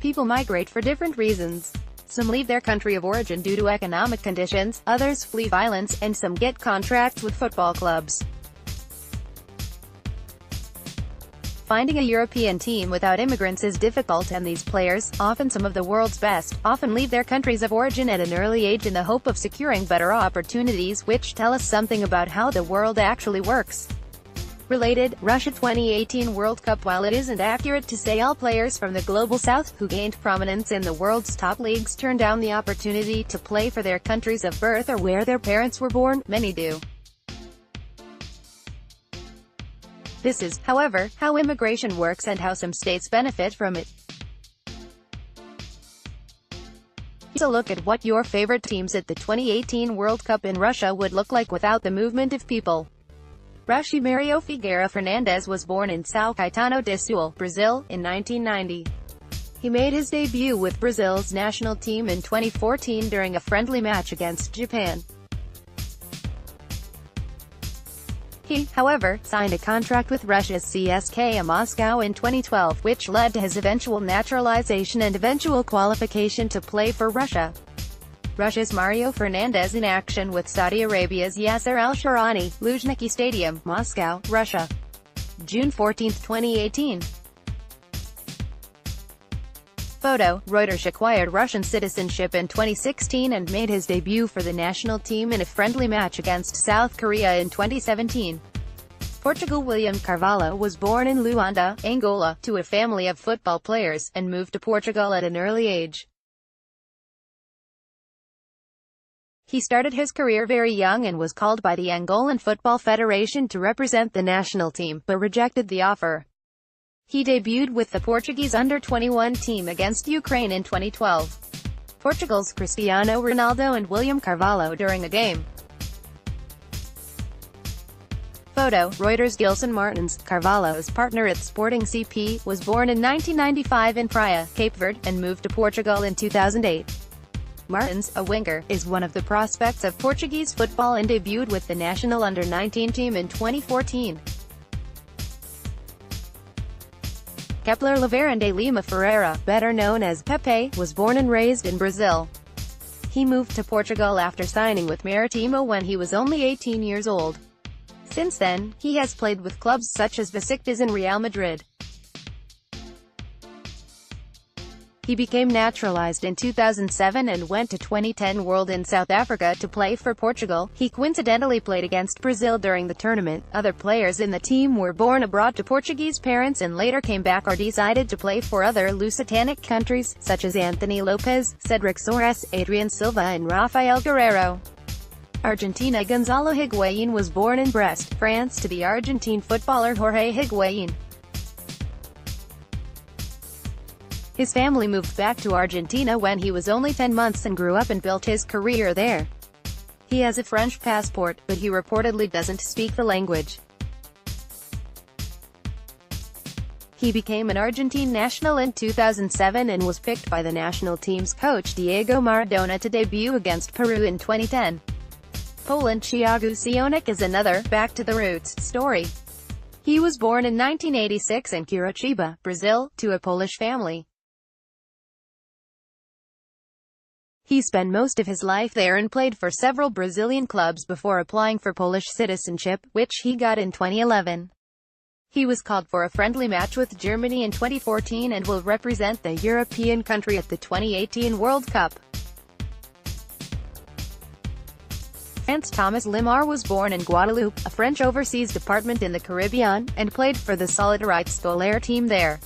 People migrate for different reasons. Some leave their country of origin due to economic conditions, others flee violence, and some get contracts with football clubs. Finding a European team without immigrants is difficult, and these players, often some of the world's best, often leave their countries of origin at an early age in the hope of securing better opportunities, which tell us something about how the world actually works. Related, Russia 2018 World Cup. While it isn't accurate to say all players from the Global South, who gained prominence in the world's top leagues, turn down the opportunity to play for their countries of birth or where their parents were born, many do. This is, however, how immigration works and how some states benefit from it. Here's a look at what your favorite teams at the 2018 World Cup in Russia would look like without the movement of people. Russia. Mario Figueira Fernandes was born in São Caetano do Sul, Brazil, in 1990. He made his debut with Brazil's national team in 2014 during a friendly match against Japan. He, however, signed a contract with Russia's CSKA Moscow in 2012, which led to his eventual naturalization and eventual qualification to play for Russia. Russia's Mario Fernandes in action with Saudi Arabia's Yasser Al-Sharani, Luzhniki Stadium, Moscow, Russia. June 14, 2018. Photo, Reuters. Acquired Russian citizenship in 2016 and made his debut for the national team in a friendly match against South Korea in 2017. Portugal. William Carvalho was born in Luanda, Angola, to a family of football players, and moved to Portugal at an early age. He started his career very young and was called by the Angolan Football Federation to represent the national team, but rejected the offer. He debuted with the Portuguese under-21 team against Ukraine in 2012. Portugal's Cristiano Ronaldo and William Carvalho during a game. Photo, Reuters. Gilson Martins, Carvalho's partner at Sporting CP, was born in 1995 in Praia, Cape Verde, and moved to Portugal in 2008. Martins, a winger, is one of the prospects of Portuguese football and debuted with the national under-19 team in 2014. Kepler Laverende Lima Ferreira, better known as Pepe, was born and raised in Brazil. He moved to Portugal after signing with Maritimo when he was only 18 years old. Since then, he has played with clubs such as Besiktas and Real Madrid. He became naturalized in 2007 and went to 2010 World in South Africa to play for Portugal. He coincidentally played against Brazil during the tournament. Other players in the team were born abroad to Portuguese parents and later came back or decided to play for other Lusitanic countries, such as Anthony Lopes, Cedric Soares, Adrian Silva and Rafael Guerreiro. Argentina. Gonzalo Higuaín was born in Brest, France to the Argentine footballer Jorge Higuaín. His family moved back to Argentina when he was only 10 months and grew up and built his career there. He has a French passport, but he reportedly doesn't speak the language. He became an Argentine national in 2007 and was picked by the national team's coach Diego Maradona to debut against Peru in 2010. Poland. Thiago Sionek is another back to the roots story. He was born in 1986 in Curitiba, Brazil, to a Polish family. He spent most of his life there and played for several Brazilian clubs before applying for Polish citizenship, which he got in 2011. He was called for a friendly match with Germany in 2014 and will represent the European country at the 2018 World Cup. France. Thomas Lemar was born in Guadeloupe, a French overseas department in the Caribbean, and played for the Solidarité Scolaire team there.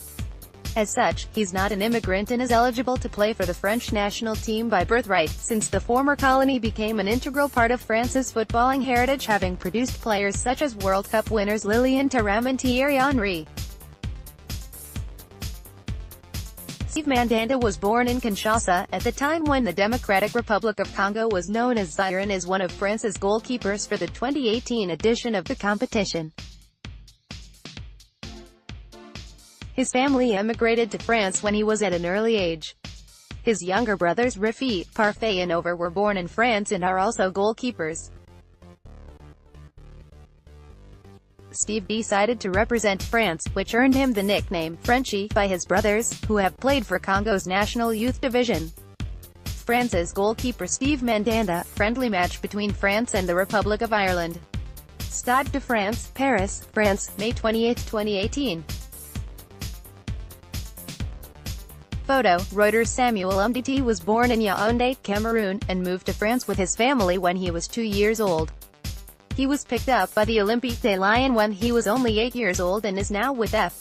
As such, he's not an immigrant and is eligible to play for the French national team by birthright, since the former colony became an integral part of France's footballing heritage, having produced players such as World Cup winners Lilian Thuram and Thierry Henry. Steve Mandanda was born in Kinshasa, at the time when the Democratic Republic of Congo was known as Zaire, and is one of France's goalkeepers for the 2018 edition of the competition. His family emigrated to France when he was at an early age. His younger brothers Rafik, Parfait and Over were born in France and are also goalkeepers. Steve decided to represent France, which earned him the nickname Frenchie by his brothers, who have played for Congo's national youth division. France's goalkeeper Steve Mandanda, friendly match between France and the Republic of Ireland. Stade de France, Paris, France, May 28, 2018. Photo, Reuters. Samuel Umtiti was born in Yaoundé, Cameroon, and moved to France with his family when he was 2 years old. He was picked up by the Olympique de Lyon when he was only 8 years old and is now with FC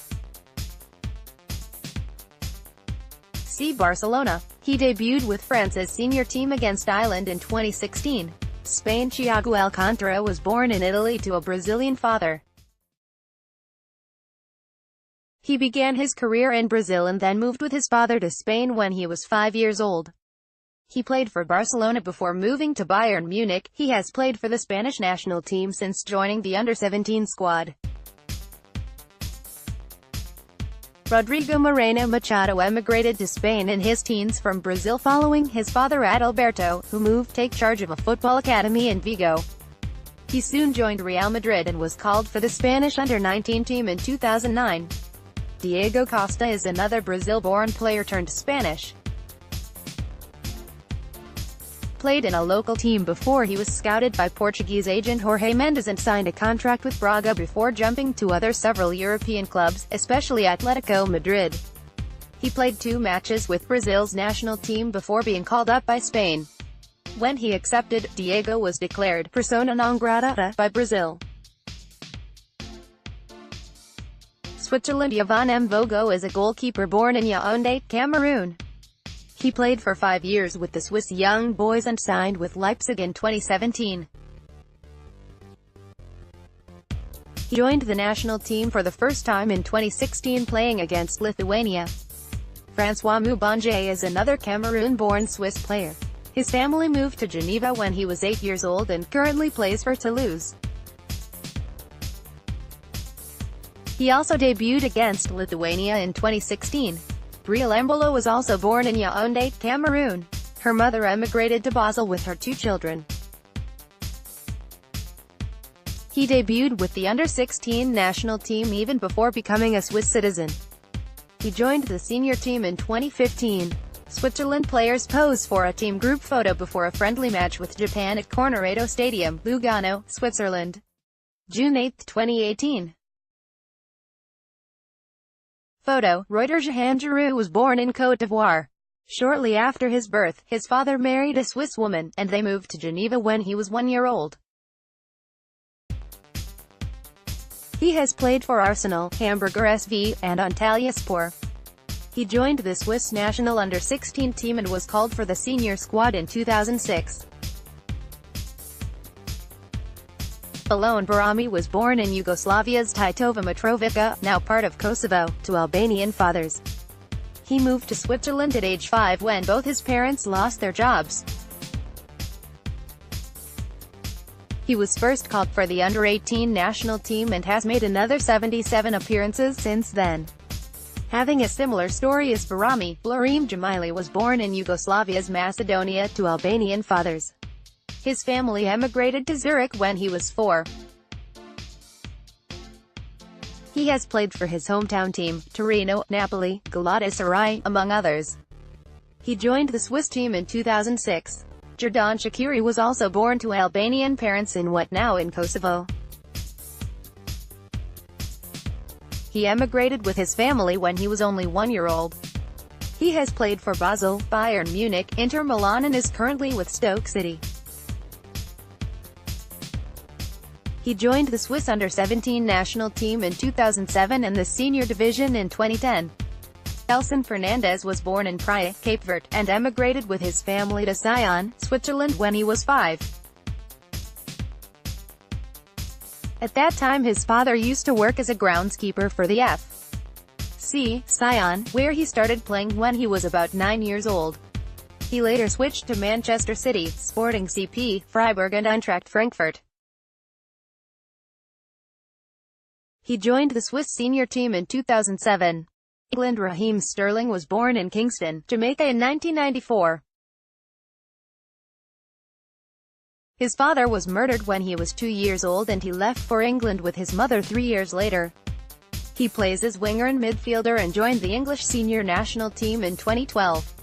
Barcelona. He debuted with France's senior team against Ireland in 2016. Spain. Thiago Alcantara was born in Italy to a Brazilian father. He began his career in Brazil and then moved with his father to Spain when he was 5 years old. He played for Barcelona before moving to Bayern Munich. He has played for the Spanish national team since joining the under-17 squad. Rodrigo Moreno Machado emigrated to Spain in his teens from Brazil following his father Adalberto, who moved to take charge of a football academy in Vigo. He soon joined Real Madrid and was called for the Spanish under-19 team in 2009. Diego Costa is another Brazil-born player turned Spanish. Played in a local team before he was scouted by Portuguese agent Jorge Mendes and signed a contract with Braga before jumping to several European clubs, especially Atletico Madrid. He played 2 matches with Brazil's national team before being called up by Spain. When he accepted, Diego was declared persona non grata by Brazil. Switzerland. Yvan Mvogo is a goalkeeper born in Yaoundé, Cameroon. He played for 5 years with the Swiss Young Boys and signed with Leipzig in 2017. He joined the national team for the first time in 2016 playing against Lithuania. François Mubanje is another Cameroon-born Swiss player. His family moved to Geneva when he was 8 years old and currently plays for Toulouse. He also debuted against Lithuania in 2016. Brielle Mbolo was also born in Yaoundé, Cameroon. Her mother emigrated to Basel with her 2 children. He debuted with the under-16 national team even before becoming a Swiss citizen. He joined the senior team in 2015. Switzerland players pose for a team group photo before a friendly match with Japan at Cornaredo Stadium, Lugano, Switzerland. June 8, 2018. Photo, Reuters. Jehan Giroux was born in Côte d'Ivoire. Shortly after his birth, his father married a Swiss woman, and they moved to Geneva when he was 1 year old. He has played for Arsenal, Hamburger SV, and Antalyaspor. He joined the Swiss national under-16 team and was called for the senior squad in 2006. Alon Barami was born in Yugoslavia's Titova Mitrovica, now part of Kosovo, to Albanian fathers. He moved to Switzerland at age 5 when both his parents lost their jobs. He was first called for the under-18 national team and has made another 77 appearances since then. Having a similar story as Barami, Blorem Jamili was born in Yugoslavia's Macedonia to Albanian fathers. His family emigrated to Zurich when he was 4. He has played for his hometown team, Torino, Napoli, Galatasaray, among others. He joined the Swiss team in 2006. Jordan Shaqiri was also born to Albanian parents in what now in Kosovo. He emigrated with his family when he was only 1 year old. He has played for Basel, Bayern Munich, Inter Milan and is currently with Stoke City. He joined the Swiss under-17 national team in 2007 and the senior division in 2010. Elson Fernandez was born in Praia, Cape Verde, and emigrated with his family to Sion, Switzerland when he was 5. At that time his father used to work as a groundskeeper for the FC Sion, where he started playing when he was about 9 years old. He later switched to Manchester City, Sporting CP, Freiburg and Eintracht Frankfurt. He joined the Swiss senior team in 2007. England. Raheem Sterling was born in Kingston, Jamaica in 1994. His father was murdered when he was 2 years old and he left for England with his mother 3 years later. He plays as winger and midfielder and joined the English senior national team in 2012.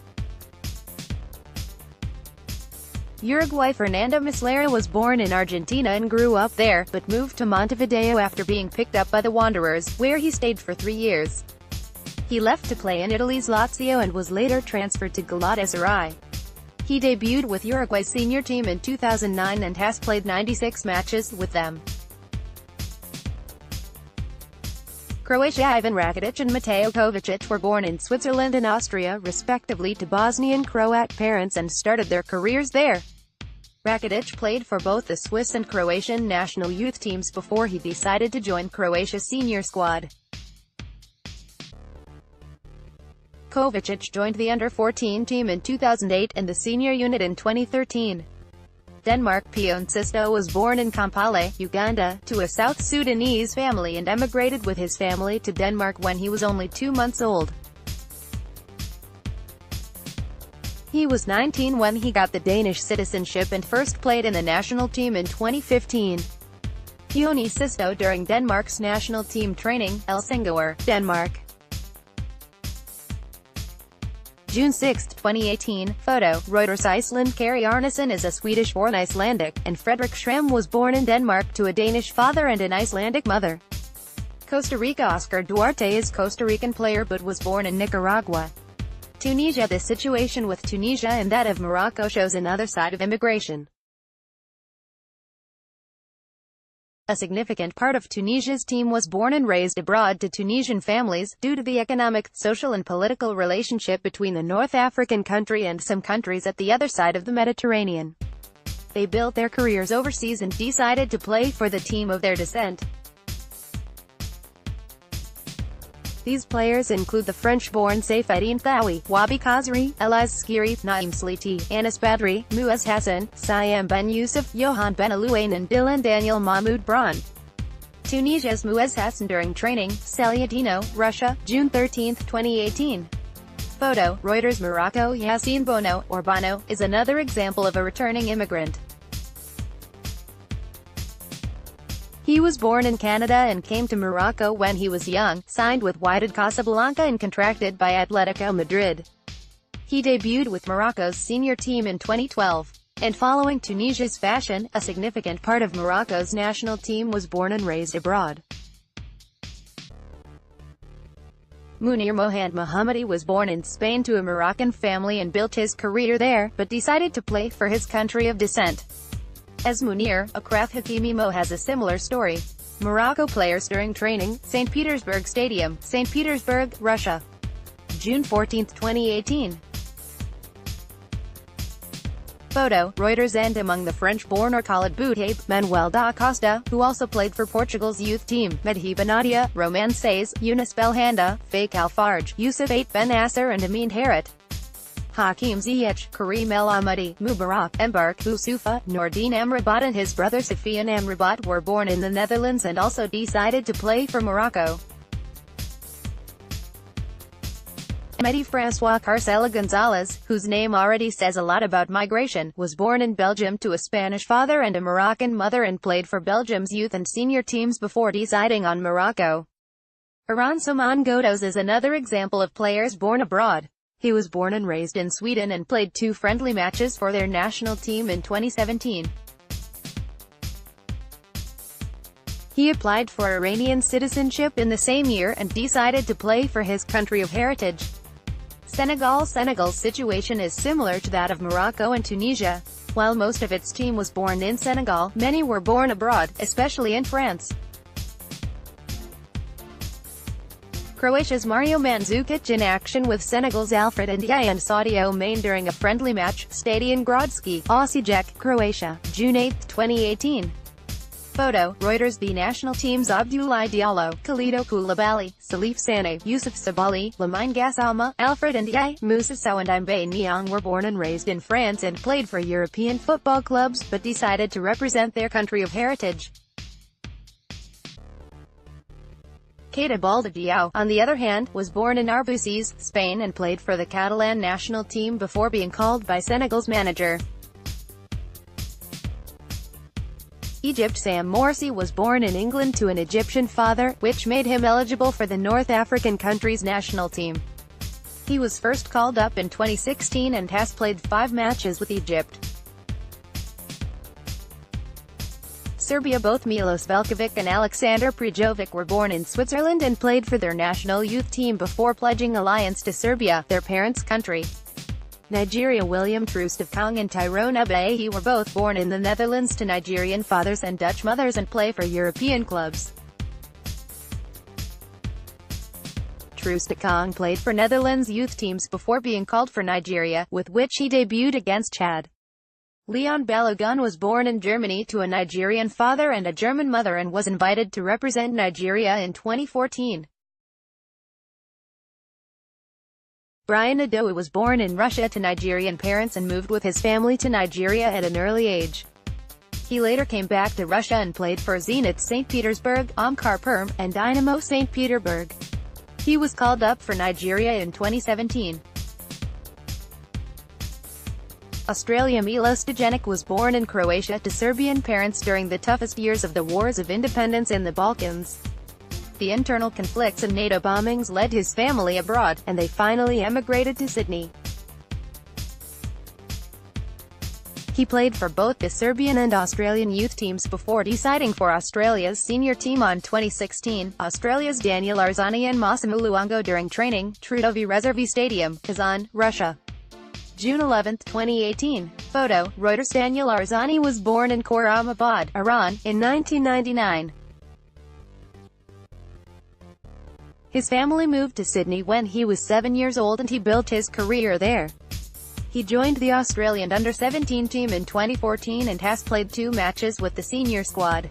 Uruguay. Fernando Muslera was born in Argentina and grew up there, but moved to Montevideo after being picked up by the Wanderers, where he stayed for 3 years. He left to play in Italy's Lazio and was later transferred to Galatasaray. He debuted with Uruguay's senior team in 2009 and has played 96 matches with them. Croatia. Ivan Rakitic and Mateo Kovacic were born in Switzerland and Austria, respectively, to Bosnian Croat parents and started their careers there. Rakitic played for both the Swiss and Croatian national youth teams before he decided to join Croatia's senior squad. Kovacic joined the under-14 team in 2008 and the senior unit in 2013. Denmark. Pione Sisto was born in Kampala, Uganda, to a South Sudanese family and emigrated with his family to Denmark when he was only 2 months old. He was 19 when he got the Danish citizenship and first played in the national team in 2015. Pione Sisto during Denmark's national team training, Helsingør, Denmark. June 6, 2018. Photo, Reuters. Iceland. Kari Arnason is a Swedish-born Icelandic, and Fredrik Schramm was born in Denmark to a Danish father and an Icelandic mother. Costa Rica. Oscar Duarte is a Costa Rican player but was born in Nicaragua. Tunisia. The situation with Tunisia and that of Morocco shows another side of immigration. A significant part of Tunisia's team was born and raised abroad to Tunisian families, due to the economic, social and political relationship between the North African country and some countries at the other side of the Mediterranean. They built their careers overseas and decided to play for the team of their descent. These players include the French-born Saifeddine Thawi, Wabi Khazri, Elias Skiri, Naim Sliti, Anas Badri, Muaz Hassan, Siam Ben Youssef, Johan Ben Alouane and Dylan Daniel Mahmoud Braun. Tunisia's Muaz Hassan during training, Salyadino, Russia, June 13, 2018. Photo, Reuters. Morocco. Yassine Bono, or Bono, is another example of a returning immigrant. He was born in Canada and came to Morocco when he was young, signed with Wydad Casablanca and contracted by Atletico Madrid. He debuted with Morocco's senior team in 2012. And following Tunisia's fashion, a significant part of Morocco's national team was born and raised abroad. Munir Mohand Mohammadi was born in Spain to a Moroccan family and built his career there, but decided to play for his country of descent. As Munir, Akraf Hakimi Mo has a similar story. Morocco players during training, St. Petersburg Stadium, St. Petersburg, Russia. June 14, 2018. Photo, Reuters. And among the French-born or Khalid Boutaib, Manuel da Costa, who also played for Portugal's youth team, Medhiba Nadia, Roman Says, Yunus Belhanda, Fake Alfarj, Youssef Ait Ben Nasser and Amin Harit. Hakim Ziyech, Karim El Ahmadi, Mubarak, Embark, Boussoufa, Noordin Amrabat and his brother Safian Amrabat were born in the Netherlands and also decided to play for Morocco. Mehdi Francois Carcela Gonzalez, whose name already says a lot about migration, was born in Belgium to a Spanish father and a Moroccan mother and played for Belgium's youth and senior teams before deciding on Morocco. Iran Soman Godos is another example of players born abroad. He was born and raised in Sweden and played 2 friendly matches for their national team in 2017. He applied for Iranian citizenship in the same year and decided to play for his country of heritage. Senegal. Senegal's situation is similar to that of Morocco and Tunisia. While most of its team was born in Senegal, many were born abroad, especially in France. Croatia's Mario Mandzukic in action with Senegal's Alfred Ndiaye and Sadio Mane during a friendly match, Stadion Grodski, Osijek, Croatia, June 8, 2018. Photo, Reuters. The national teams Abdoulaye Diallo, Kalidou Koulibaly, Salif Sane, Youssouf Sabaly, Lamine Gassama, Alfred Ndiaye, Moussa Sow and Mbaye Niang were born and raised in France and played for European football clubs, but decided to represent their country of heritage. Keita Baldé, on the other hand, was born in Arbousies, Spain and played for the Catalan national team before being called by Senegal's manager. Egypt. Sam Morsi was born in England to an Egyptian father, which made him eligible for the North African country's national team. He was first called up in 2016 and has played 5 matches with Egypt. Serbia. Both Milos Veljkovic and Aleksandar Prejovic were born in Switzerland and played for their national youth team before pledging allegiance to Serbia, their parents' country. Nigeria. William Troost-Ekong and Tyrone Abayi were both born in the Netherlands to Nigerian fathers and Dutch mothers and play for European clubs. Troost-Ekong played for Netherlands youth teams before being called for Nigeria, with which he debuted against Chad. Leon Balogun was born in Germany to a Nigerian father and a German mother and was invited to represent Nigeria in 2014. Brian Adowu was born in Russia to Nigerian parents and moved with his family to Nigeria at an early age. He later came back to Russia and played for Zenit St. Petersburg, Omkar Perm, and Dynamo St. Petersburg. He was called up for Nigeria in 2017. Australia. Milo Stojenic was born in Croatia to Serbian parents during the toughest years of the Wars of Independence in the Balkans. The internal conflicts and NATO bombings led his family abroad, and they finally emigrated to Sydney. He played for both the Serbian and Australian youth teams before deciding for Australia's senior team on 2016. Australia's Daniel Arzani and Massimo Luongo during training, Trudovi Rezervi Stadium, Kazan, Russia. June 11, 2018. Photo, Reuters. Daniel Arzani was born in Khorramabad, Iran, in 1999. His family moved to Sydney when he was 7 years old and he built his career there. He joined the Australian under-17 team in 2014 and has played 2 matches with the senior squad.